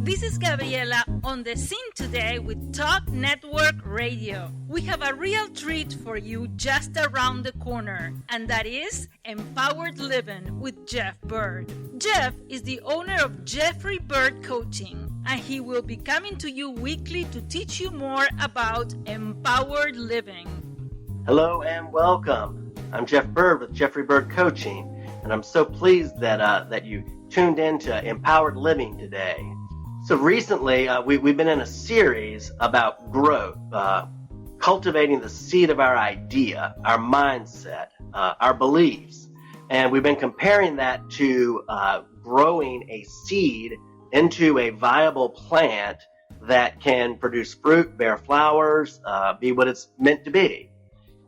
This is Gabriela on the scene today with Talk Network Radio. We have a real treat for you just around the corner, and that is Empowered Living with Jeff Byrd. Jeff is the owner of Jeffrey Byrd Coaching, and he will be coming to you weekly to teach you more about empowered living. Hello and welcome. I'm Jeff Byrd with Jeffrey Byrd Coaching, and I'm so pleased that you tuned in to Empowered Living today. So recently, we've been in a series about growth, cultivating the seed of our idea, our mindset, our beliefs. And we've been comparing that to growing a seed into a viable plant that can produce fruit, bear flowers, be what it's meant to be.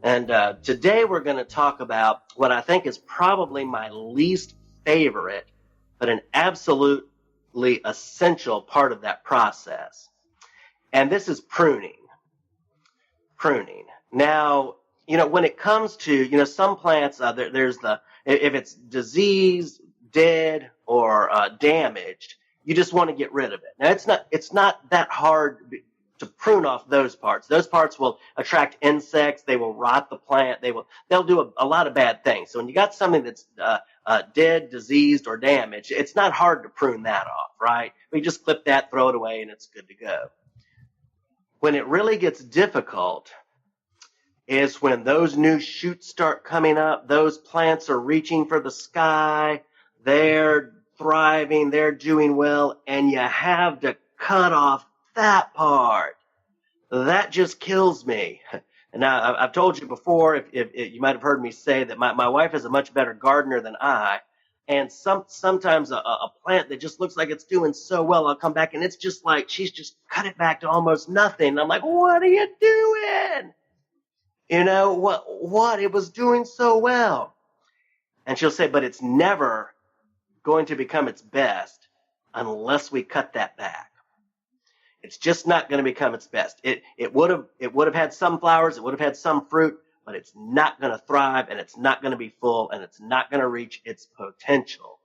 And today we're going to talk about what I think is probably my least favorite, but an absolutely essential part of that process. And this is pruning. Pruning. Now, when it comes to, some plants, there's if it's diseased, dead, or damaged, you just want to get rid of it. Now, it's not that hard to prune off those parts. Those parts will attract insects. They will rot the plant. They'll do a lot of bad things. So when you got something that's dead, diseased, or damaged, it's not hard to prune that off, right? We just clip that, throw it away, and it's good to go. When it really gets difficult is when those new shoots start coming up. Those plants are reaching for the sky. They're thriving. They're doing well, and you have to cut off that part. That just kills me. And now I've told you before, if you might have heard me say that my wife is a much better gardener than I. And sometimes a plant that just looks like it's doing so well, I'll come back and it's just like she's just cut it back to almost nothing. And I'm like, what are you doing? What? It was doing so well. And she'll say, but it's never going to become its best unless we cut that back. It's just not going to become its best. It would have had some flowers, it would have had some fruit, but it's not going to thrive, and it's not going to be full, and it's not going to reach its potential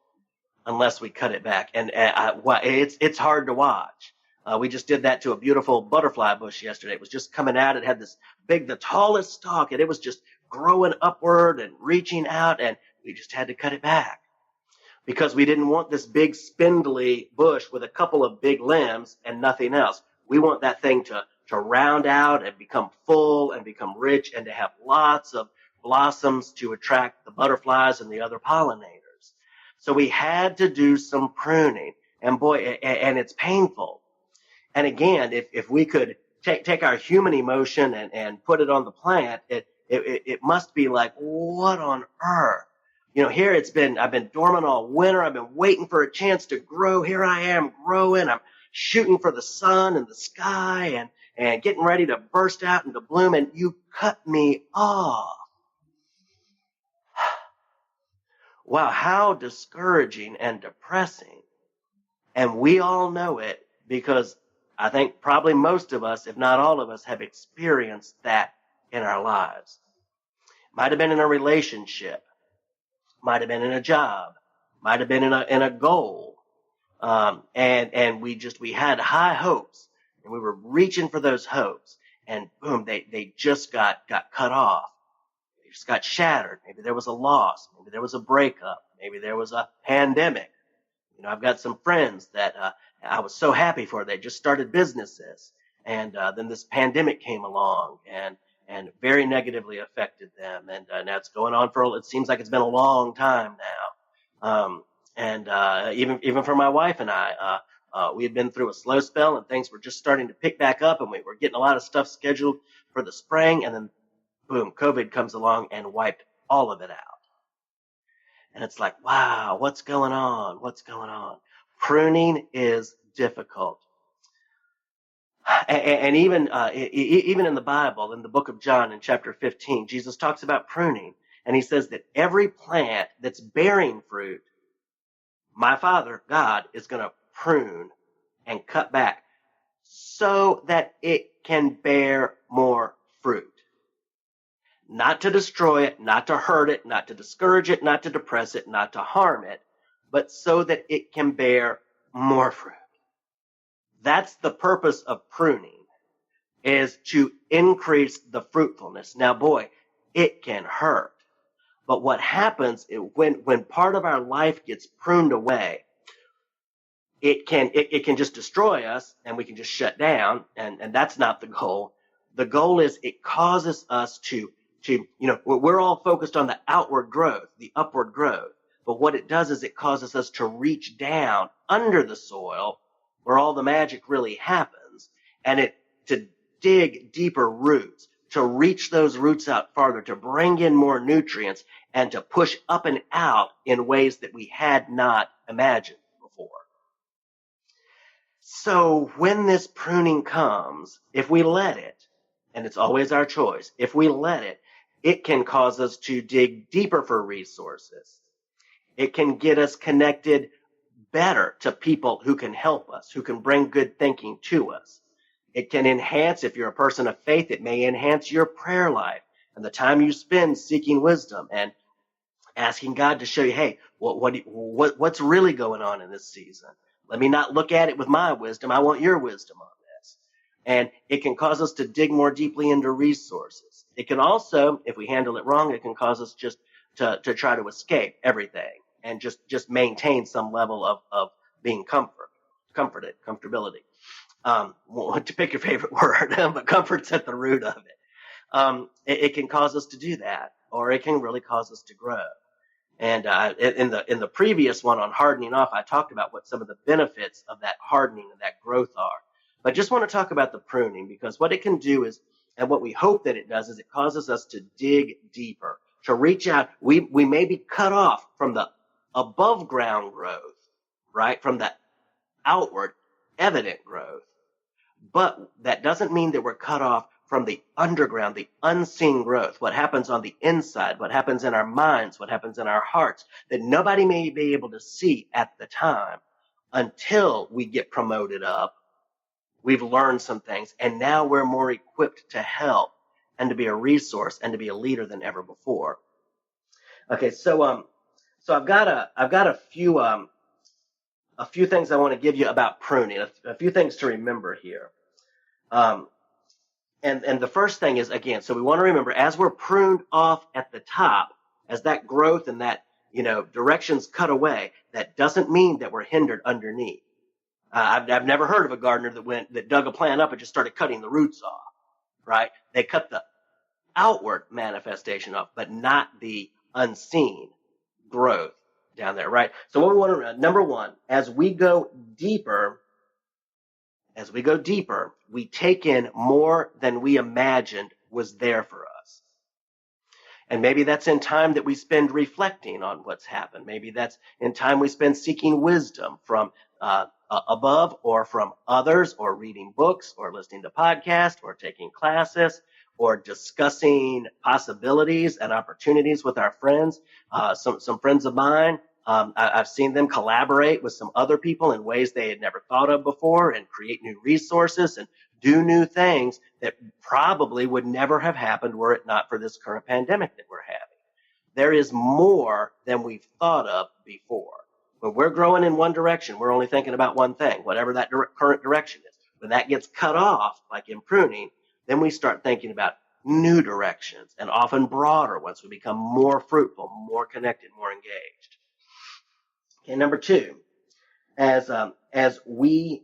unless we cut it back. And it's hard to watch. We just did that to a beautiful butterfly bush yesterday. It was just coming out. It had this the tallest stalk, and it was just growing upward and reaching out, and we just had to cut it back because we didn't want this big spindly bush with a couple of big limbs and nothing else. We want that thing to round out and become full and become rich and to have lots of blossoms to attract the butterflies and the other pollinators. So we had to do some pruning, and and it's painful. And again, if we could take our human emotion and put it on the plant, it must be like, what on earth? Here I've been dormant all winter. I've been waiting for a chance to grow. Here I am growing. I'm shooting for the sun and the sky and getting ready to burst out into bloom, and you cut me off. Wow, how discouraging and depressing. And we all know it because I think probably most of us, if not all of us, have experienced that in our lives. Might have been in a relationship. Might have been in a job, might have been in a goal, and we had high hopes, and we were reaching for those hopes, and boom, they just got cut off. They just got shattered. Maybe there was a loss, maybe there was a breakup, maybe there was a pandemic. I've got some friends that I was so happy for. They just started businesses, and then this pandemic came along, and very negatively affected them. And now it's going on it seems like it's been a long time now. Even for my wife and I, we had been through a slow spell and things were just starting to pick back up, and we were getting a lot of stuff scheduled for the spring. And then boom, COVID comes along and wiped all of it out. And it's like, wow, what's going on? What's going on? Pruning is difficult. And even in the Bible, in the book of John, in chapter 15, Jesus talks about pruning. And he says that every plant that's bearing fruit, my Father, God, is going to prune and cut back so that it can bear more fruit. Not to destroy it, not to hurt it, not to discourage it, not to depress it, not to harm it, but so that it can bear more fruit. That's the purpose of pruning, is to increase the fruitfulness. Now, boy, it can hurt. But what happens is when part of our life gets pruned away, it can just destroy us and we can just shut down. And that's not the goal. The goal is it causes us to, we're all focused on the outward growth, the upward growth. But what it does is it causes us to reach down under the soil where all the magic really happens, and to dig deeper roots, to reach those roots out farther, to bring in more nutrients, and to push up and out in ways that we had not imagined before. So when this pruning comes, if we let it, and it's always our choice, if we let it, it can cause us to dig deeper for resources. It can get us connected better to people who can help us, who can bring good thinking to us. It can enhance, if you're a person of faith, it may enhance your prayer life and the time you spend seeking wisdom and asking God to show you, hey, what's really going on in this season? Let me not look at it with my wisdom. I want your wisdom on this. And it can cause us to dig more deeply into resources. It can also, if we handle it wrong, it can cause us just to try to escape everything and just maintain some level of being comforted, comfortability. To pick your favorite word, but comfort's at the root of it. It can cause us to do that, or it can really cause us to grow. And in the previous one on hardening off, I talked about what some of the benefits of that hardening and that growth are. But I just want to talk about the pruning, because what it can do is, and what we hope that it does, is it causes us to dig deeper, to reach out. We may be cut off from the above ground growth, right? From the outward evident growth. But that doesn't mean that we're cut off from the underground, the unseen growth, what happens on the inside, what happens in our minds, what happens in our hearts, that nobody may be able to see at the time until we get promoted up. We've learned some things, and now we're more equipped to help and to be a resource and to be a leader than ever before. Okay, so I've got a few things I want to give you about pruning, a few things to remember here. And the first thing is, again, so we want to remember, as we're pruned off at the top, as that growth and that, direction's cut away, that doesn't mean that we're hindered underneath. I've never heard of a gardener that dug a plant up and just started cutting the roots off, right? They cut the outward manifestation off, but not the unseen growth down there, right? So what we want to, number one, as we go deeper, we take in more than we imagined was there for us. And maybe that's in time that we spend reflecting on what's happened. Maybe that's in time we spend seeking wisdom from above or from others, or reading books, or listening to podcasts, or taking classes, or discussing possibilities and opportunities with our friends. Some friends of mine, I've seen them collaborate with some other people in ways they had never thought of before, and create new resources and do new things that probably would never have happened were it not for this current pandemic that we're having. There is more than we've thought of before. When we're growing in one direction, we're only thinking about one thing, whatever that current direction is. When that gets cut off, like in pruning, then we start thinking about new directions, and often broader ones. We become more fruitful, more connected, more engaged. Okay, number two, as we,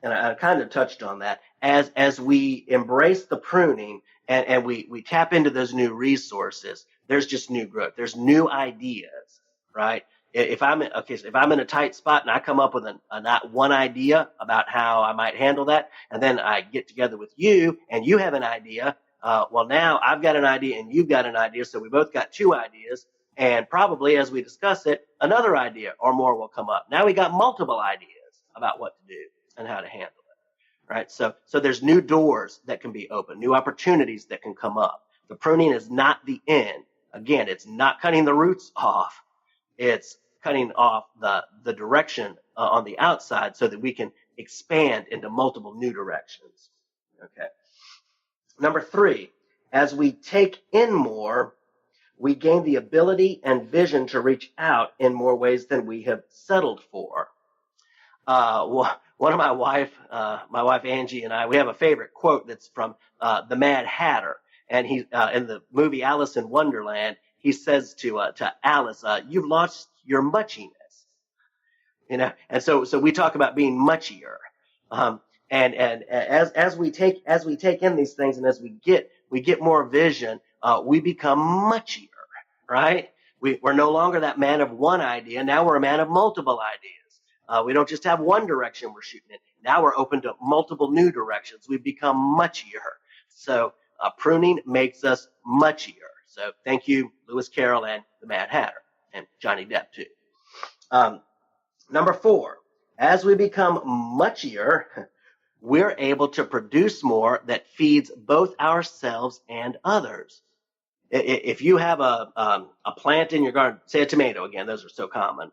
and I kind of touched on that, as we embrace the pruning and we tap into those new resources, there's just new growth. There's new ideas, right? If I'm in a tight spot and I come up with not one idea about how I might handle that, and then I get together with you and you have an idea, well, now I've got an idea and you've got an idea, so we both got two ideas, and probably as we discuss it, another idea or more will come up. Now we got multiple ideas about what to do and how to handle it, right? So there's new doors that can be opened, new opportunities that can come up. The pruning is not the end. Again, it's not cutting the roots off. It's cutting off the direction on the outside so that we can expand into multiple new directions. Okay. Number three, as we take in more, we gain the ability and vision to reach out in more ways than we have settled for. One of my wife Angie and I, we have a favorite quote that's from the Mad Hatter, and he in the movie Alice in Wonderland, he says to Alice, "You've lost your muchiness," and so we talk about being muchier, and as we take in these things, and as we get more vision, we become muchier, right? We're no longer that man of one idea. Now we're a man of multiple ideas. We don't just have one direction we're shooting in. Now we're open to multiple new directions. We've become muchier. So pruning makes us muchier. So thank you, Lewis Carroll and the Mad Hatter, and Johnny Depp too. Number 4, as we become muchier, we're able to produce more that feeds both ourselves and others. If you have a plant in your garden, say a tomato, again, those are so common.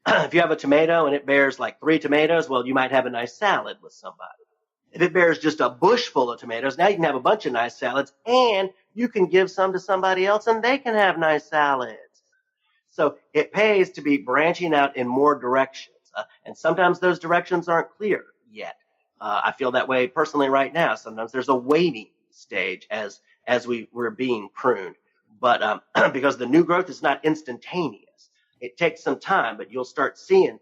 If you have a tomato and it bears like 3 tomatoes, well, you might have a nice salad with somebody. If it bears just a bush full of tomatoes, now you can have a bunch of nice salads, and you can give some to somebody else and they can have nice salads. So it pays to be branching out in more directions. And sometimes those directions aren't clear yet. I feel that way personally right now. Sometimes there's a waiting stage as we're being pruned. But because the new growth is not instantaneous, it takes some time, but you'll start seeing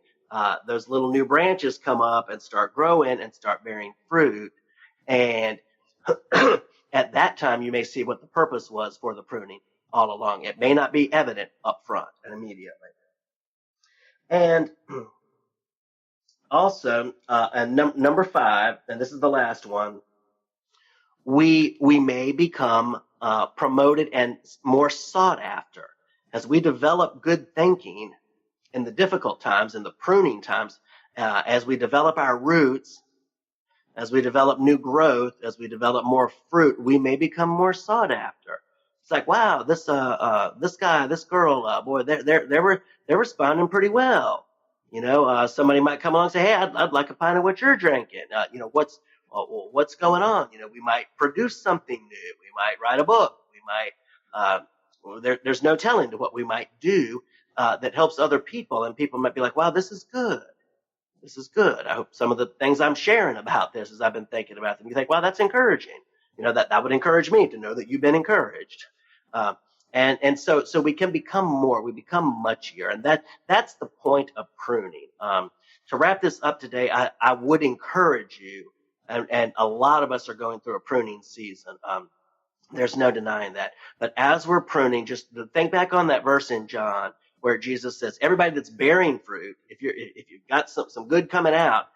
those little new branches come up and start growing and start bearing fruit. And at that time, you may see what the purpose was for the pruning all along. It may not be evident up front and immediately. And also, number 5, and this is the last one, we may become promoted and more sought after. As we develop good thinking in the difficult times, in the pruning times, as we develop our roots, as we develop new growth, as we develop more fruit, we may become more sought after. It's like, wow, this guy, this girl, boy, they're responding pretty well. Somebody might come along and say, hey, I'd like a pint of what you're drinking. What's going on? We might produce something new. We might write a book. We might, there's no telling to what we might do that helps other people. And people might be like, wow, this is good. This is good. I hope some of the things I'm sharing about this as I've been thinking about them, you think, wow, that's encouraging. That would encourage me to know that you've been encouraged. And so we can become more, we become muchier. And that's the point of pruning. To wrap this up today, I would encourage you, and a lot of us are going through a pruning season. There's no denying that. But as we're pruning, just think back on that verse in John where Jesus says, everybody that's bearing fruit, if you've got some good coming out,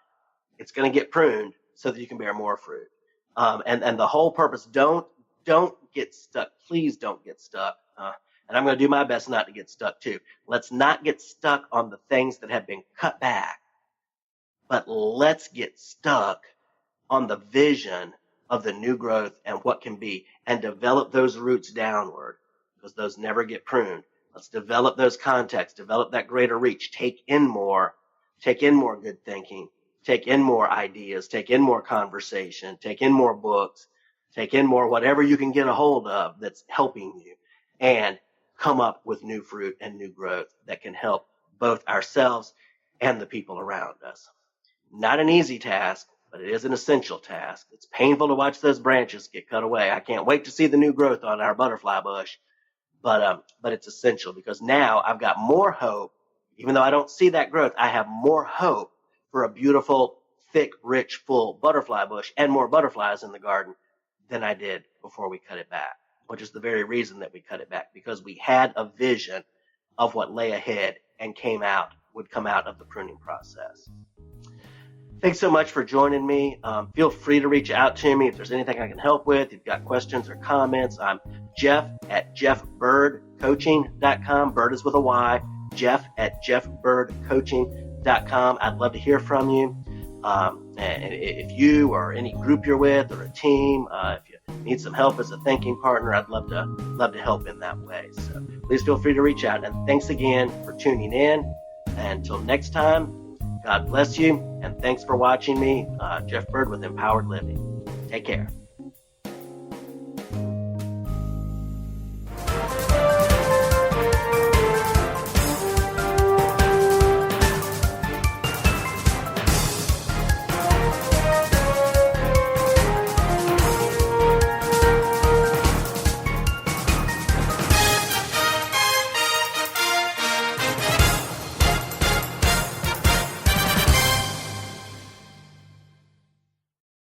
it's going to get pruned so that you can bear more fruit. And the whole purpose, don't get stuck. Please don't get stuck. And I'm going to do my best not to get stuck too. Let's not get stuck on the things that have been cut back, but let's get stuck on the vision of the new growth and what can be, and develop those roots downward, because those never get pruned. Let's develop those contexts, develop that greater reach, take in more good thinking, take in more ideas, take in more conversation, take in more books, take in more whatever you can get a hold of that's helping you, and come up with new fruit and new growth that can help both ourselves and the people around us. Not an easy task, but it is an essential task. It's painful to watch those branches get cut away. I can't wait to see the new growth on our butterfly bush, but it's essential, because now I've got more hope. Even though I don't see that growth, I have more hope for a beautiful, thick, rich, full butterfly bush and more butterflies in the garden than I did before we cut it back, which is the very reason that we cut it back, because we had a vision of what lay ahead and would come out of the pruning process. Thanks so much for joining me. Feel free to reach out to me if there's anything I can help with. If you've got questions or comments, I'm Jeff at jeffbyrdcoaching.com. Bird is with a Y. Jeff at jeffbyrdcoaching.com. I'd love to hear from you. And if you or any group you're with or a team, if you need some help as a thinking partner, I'd love to help in that way. So please feel free to reach out. And thanks again for tuning in. Until next time, God bless you. And thanks for watching me, Jeff Byrd with Empowered Living. Take care.